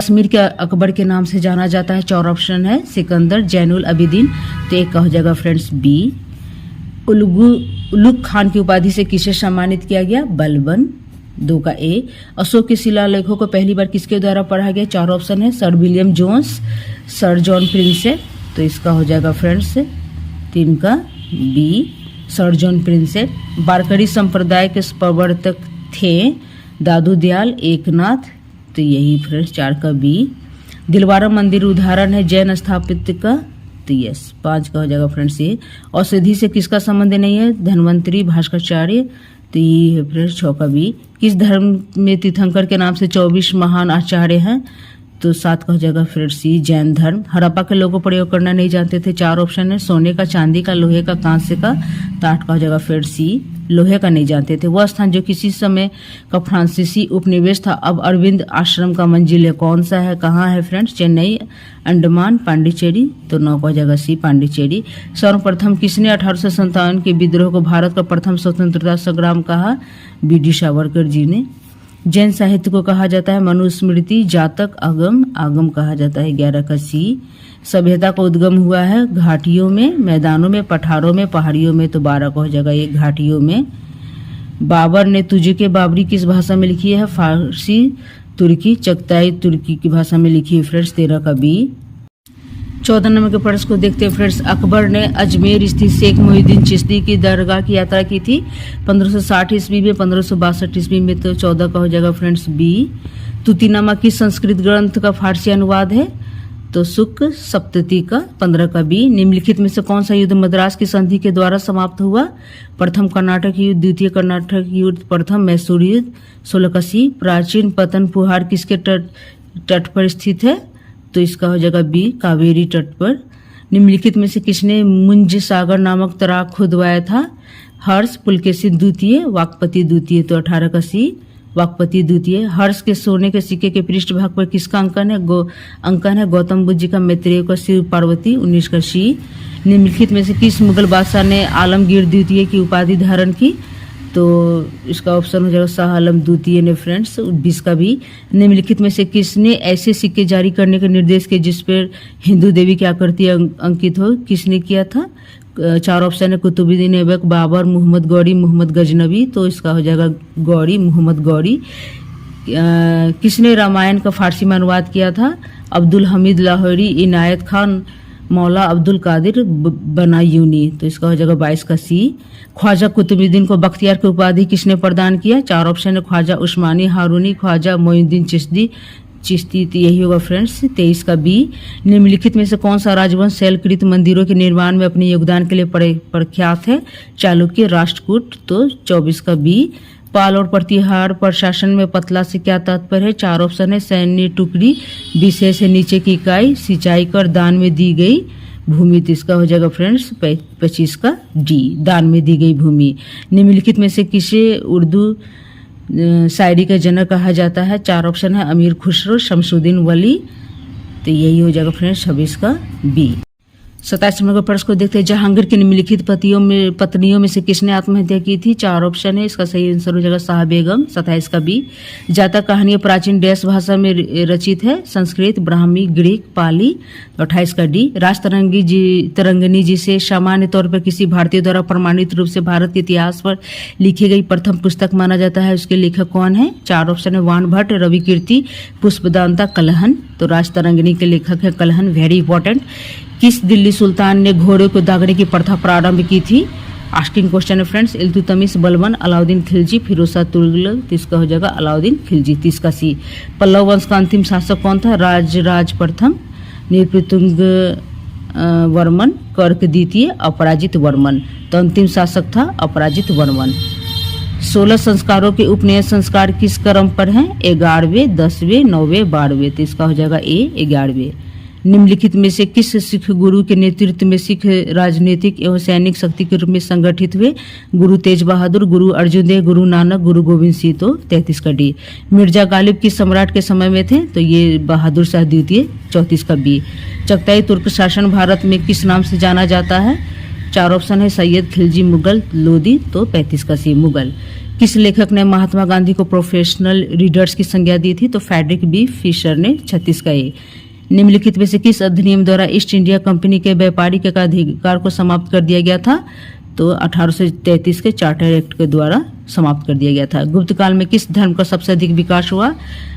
कश्मीर के अकबर के नाम से जाना जाता है? 4 ऑप्शन है सिकंदर, जैनुल अबिदीन। तो एक का हो जाएगा फ्रेंड्स बी। उलुग खान की उपाधि से किसे सम्मानित किया गया? बलबन। 2 का ए। अशोक के शिलालेखों को पहली बार किसके द्वारा पढ़ा गया? 4 ऑप्शन है sir William Jones, sir John Prinsep. तो इसका हो जाएगा फ्रेंड्स 3 का B, sir John Prinsep. Warkari संप्रदाय के प्रवर्तक थे? दादू दयाल, एकनाथ। तो यही फ्रेंड्स 4 का बी। दिलवारा मंदिर उदाहरण है जैन स्थापत्य का? तो यस 5 का हो जाएगा फ्रेंड्स ये। औषधि से किसका संबंध नहीं है? धन्वंतरी, भास्कराचार्य। तो ये है फ्रेंड्स 6 का बी। किस धर्म में तीर्थंकर के नाम से 24 महान आचार्य हैं? तो 7 का हो जाएगा फ्रेंड्स सी, जैन धर्म। हड़प्पा के लोगों प्रयोग करना नहीं जानते थे? 4 ऑप्शन है सोने का, चांदी का, लोहे का, कांस्य का। तो 8 का हो जाएगा फ्रेंड्स सी, लोहे का नहीं जानते थे। वह स्थान जो किसी समय का फ्रांसीसी उपनिवेश था अब अरविंद आश्रम का मंजिल है, कौन सा है, कहाँ है फ्रेंड्स? चेन्नई, अंडमान, पांडिचेरी। तो 9 का हो जाएगा सी, पांडिचेरी। सर्वप्रथम किसने 1857 के विद्रोह को भारत का प्रथम स्वतंत्रता संग्राम कहा? बी.डी. सावरकर जी ने। जैन साहित्य को कहा जाता है मनुस्मृति, जातक, आगम। आगम कहा जाता है 11 का सी। सभ्यता का उद्गम हुआ है घाटियों में, मैदानों में, पठारों में, पहाड़ियों में। तो 12 का हो जाएगा ये, घाटियों में। बाबर ने तुझे के बाबरी किस भाषा में लिखी है? फारसी, तुर्की, चगताई तुर्की की भाषा में लिखी है फ्रेंड्स। 13 का बी। 14 नंबर के प्रश्न को देखते हैं फ्रेंड्स। अकबर ने अजमेर स्थित शेख मोहिउद्दीन चिश्ती की दरगाह की यात्रा की थी 1560 ईस्वी में, 1562 ईस्वी में। तो 14 का हो जाएगा फ्रेंड्स बी। तुतीनामा किस संस्कृत ग्रंथ का फारसी अनुवाद है? तो शुक सप्तती का। 15 का बी। निम्नलिखित में से कौन सा युद्ध मद्रास की संधि के द्वारा समाप्त हुआ? प्रथम कर्नाटक युद्ध, द्वितीय कर्नाटक युद्ध, प्रथम मैसूर युद्ध। 16 का सी। प्राचीन पतन पुहार किसके तट पर स्थित है? तो इसका हो जाएगा बी, कावेरी तट पर। निम्नलिखित में से किसने मुंज सागर नामक तराग खुदवाया था? हर्ष, पुलकेशिन द्वितीय, वाकपति द्वितीय। तो 18 का सी, वाकपति द्वितीय। हर्ष के सोने के सिक्के के पृष्ठभाग पर किसका अंकन है? अंकन है गौतम बुद्ध जी का, मैत्रेय का, शिव पार्वती। 19 का सी। निम्नलिखित में से किस मुगल बादशाह ने आलमगीर द्वितीय की उपाधि धारण की? तो इसका ऑप्शन हो जाएगा शाह आलम द्वितीय ने फ्रेंड्स। 20 का भी। निम्नलिखित में से किसने ऐसे सिक्के जारी करने का निर्देश किया जिस पर हिंदू देवी की आकृति अंकित हो? किसने किया था? 4 ऑप्शन है कुतुबुद्दीन ऐबक, बाबर, मोहम्मद गौरी, मोहम्मद गजनबी। तो इसका हो जाएगा गौरी, मोहम्मद गौरी। किसने रामायण का फारसी में अनुवाद किया था? अब्दुल हमीद लाहौरी, इनायत खान, मौला अब्दुल कादिर बनायूनी। तो इसका हो जाएगा 22 का सी। ख्वाजा कुतुबुद्दीन को बख्तियार की उपाधि किसने प्रदान किया? 4 ऑप्शन है ख्वाजा उस्मानी, हारूनी, ख्वाजा मोइनुद्दीन चिश्ती। तो यही होगा फ्रेंड्स 23 का बी। निम्नलिखित में से कौन सा राजवंश शैलकृत मंदिरों के निर्माण में अपने योगदान के लिए प्रख्यात है? चालुक्य, राष्ट्रकूट। तो 24 का बी। पाल और प्रतिहार प्रशासन में पतला से क्या तात्पर्य है? 4 ऑप्शन है सैन्य टुकड़ी, विशेष है नीचे की इकाई, सिंचाई कर दान में दी गई भूमि। तो इसका हो जाएगा फ्रेंड्स 25 का डी, दान में दी गई भूमि। निम्नलिखित में से किसे उर्दू शायरी का जनक कहा जाता है? 4 ऑप्शन है अमीर खुसरो, शमसुद्दीन वली। तो यही हो जाएगा फ्रेंड्स 26 का बी। 27 नंबर प्रश्न को देखते हैं। जहांगीर की निम्नलिखित पत्नियों में से किसने आत्महत्या की थी? 4 ऑप्शन है, इसका सही आंसर हो जाएगा शाह बेगम। 27 का बी। जातक कहानी प्राचीन डैश भाषा में रचित है? संस्कृत, ब्राह्मी, ग्रीक, पाली। 28 का डी। तरंगिणी जी से सामान्य तौर पर किसी भारतीय द्वारा प्रमाणित रूप से भारत के इतिहास पर लिखी गई प्रथम पुस्तक माना जाता है, उसके लेखक कौन है? 4 ऑप्शन है वान भट्ट, रवि कीर्ति, पुष्पदांता, कलहन। तो तरंगिणी के लेखक है कलहन, वेरी इंपॉर्टेंट। किस दिल्ली सुल्तान ने घोड़े को दागने की प्रथा प्रारंभ की थी? आस्किंग क्वेश्चन है फ्रेंड्स। इल्तुतमिश, बलबन, अलाउद्दीन खिलजी, फिरोज तुगलक। इसका हो जाएगा अलाउद्दीन खिलजी। 30 का सी। पल्लव वंश का अंतिम शासक कौन था? राज प्रथम, नृपतुंग वर्मन, कर्क द्वितीय, अपराजित वर्मन। तो अंतिम शासक था अपराजित वर्मन। 16 संस्कारों के उपनयन संस्कार किस क्रम पर हैं? 11वें, 10वें, 9वें, 12वें। तो इसका हो जाएगा ए, 11वें। निम्नलिखित में से किस सिख गुरु के नेतृत्व में सिख राजनीतिक एवं सैनिक शक्ति के रूप में संगठित हुए? गुरु तेज बहादुर, गुरु अर्जुन देव, गुरु नानक, गुरु गोविंद सिंह। तो 33 का डी। मिर्जा गालिब किस सम्राट के समय में थे? तो ये बहादुर शाह द्वितीय। 34 का बी। चगताई तुर्क शासन भारत में किस नाम से जाना जाता है? 4 ऑप्शन है सैयद, खिलजी, मुगल, लोदी। तो 35 का सी, मुगल। किस लेखक ने महात्मा गांधी को प्रोफेशनल रीडर्स की संज्ञा दी थी? तो फ्रेडरिक बी फिशर ने। 36 का ए। निम्नलिखित में से किस अधिनियम द्वारा ईस्ट इंडिया कंपनी के व्यापारिक एकाधिकार को समाप्त कर दिया गया था? तो 1833 के चार्टर एक्ट के द्वारा समाप्त कर दिया गया था। गुप्त काल में किस धर्म का सबसे अधिक विकास हुआ?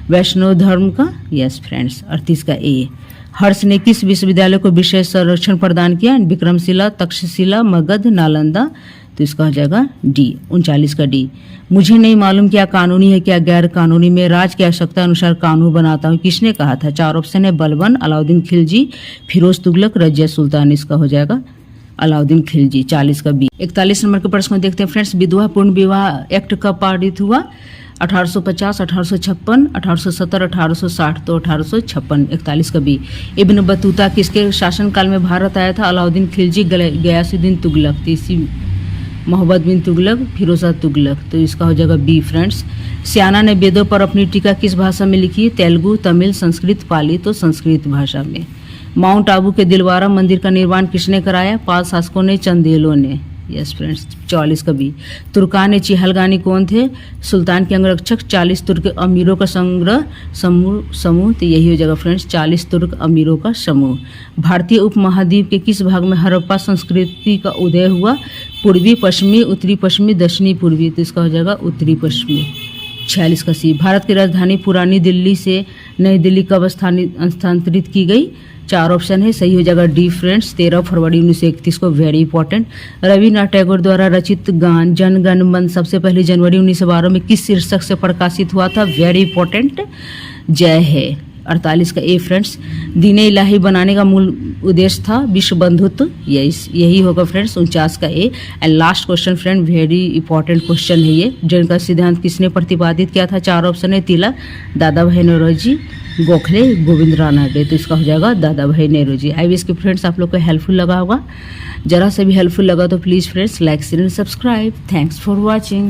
वैष्णव धर्म का। Yes friends. 38 का ए। हर्ष ने किस विश्वविद्यालय को विशेष संरक्षण प्रदान किया? विक्रमशिला, तक्षशिला, मगध, नालंदा। तो इसका हो जाएगा डी। 39 का डी। मुझे नहीं मालूम क्या कानूनी है क्या गैर कानूनी, मैं राज की आवश्यकता अनुसार कानून बनाता हूँ, किसने कहा था? 4 ऑप्शन है, बलबन, अलाउद्दीन खिलजी, फिरोज तुगलक, रजिया सुल्तान। इसका हो जाएगा अलाउद्दीन खिलजी। 40 का बी। 41 नंबर के प्रश्न को देखते हैं फ्रेंड्स। विधवा पूर्ण विवाह एक्ट कब पारित हुआ? 1850, 1856, 1870, 1860। तो 1856। 41 का बी। इब्न बतूता किसके शासनकाल में भारत आया था? अलाउद्दीन खिलजी, गयासुद्दीन तुगलक, तीसरी मोहम्मद बिन तुगलक, फिरोजा तुगलक। तो इसका हो जाएगा बी फ्रेंड्स। स्याना ने वेदों पर अपनी टीका किस भाषा में लिखी? तेलुगु, तमिल, संस्कृत, पाली। तो संस्कृत भाषा में। माउंट आबू के दिलवारा मंदिर का निर्माण किसने कराया? 5 शासकों ने, चंदेलों ने। Yes friends. 44 का बी। तुर्कान चिहलगानी कौन थे? सुल्तान के अंगरक्षक। 40 तुर्क अमीरों का संग्रह समूह। तो यही हो जाएगा फ्रेंड्स 40 तुर्क अमीरों का समूह। भारतीय उपमहाद्वीप के किस भाग में हड़प्पा संस्कृति का उदय हुआ? पूर्वी पश्चिमी, उत्तरी पश्चिमी, दक्षिणी पूर्वी। तो इसका हो जाएगा उत्तरी पश्चिमी। 46 का सी। भारत की राजधानी पुरानी दिल्ली से नई दिल्ली कब स्थानांतरित की गई? 4 ऑप्शन है, सही हो जाएगा डी फ्रेंड्स। 13 फरवरी 1931 को। Very important. रविन्द्रनाथ टैगोर द्वारा रचित गान जन गण मन सबसे पहले जनवरी 1912 में किस शीर्षक से प्रकाशित हुआ था? वेरी इंपॉर्टेंट, जय है। 48 का ए फ्रेंड्स। दीन-ए इलाही बनाने का मूल उद्देश्य था विश्व बंधुत्व। यही होगा फ्रेंड्स 49 का A. And last question friend, very important question है ये। जन का सिद्धांत किसने प्रतिपादित किया था? 4 ऑप्शन है, तिलक, दादा भाई नौरोजी, गोखले, गोविंद रानडे। तो इसका हो जाएगा दादा भाई नेहरू। आई विश के फ्रेंड्स आप लोग को हेल्पफुल लगा होगा। जरा से भी हेल्पफुल लगा तो please friends like share and subscribe. Thanks for watching.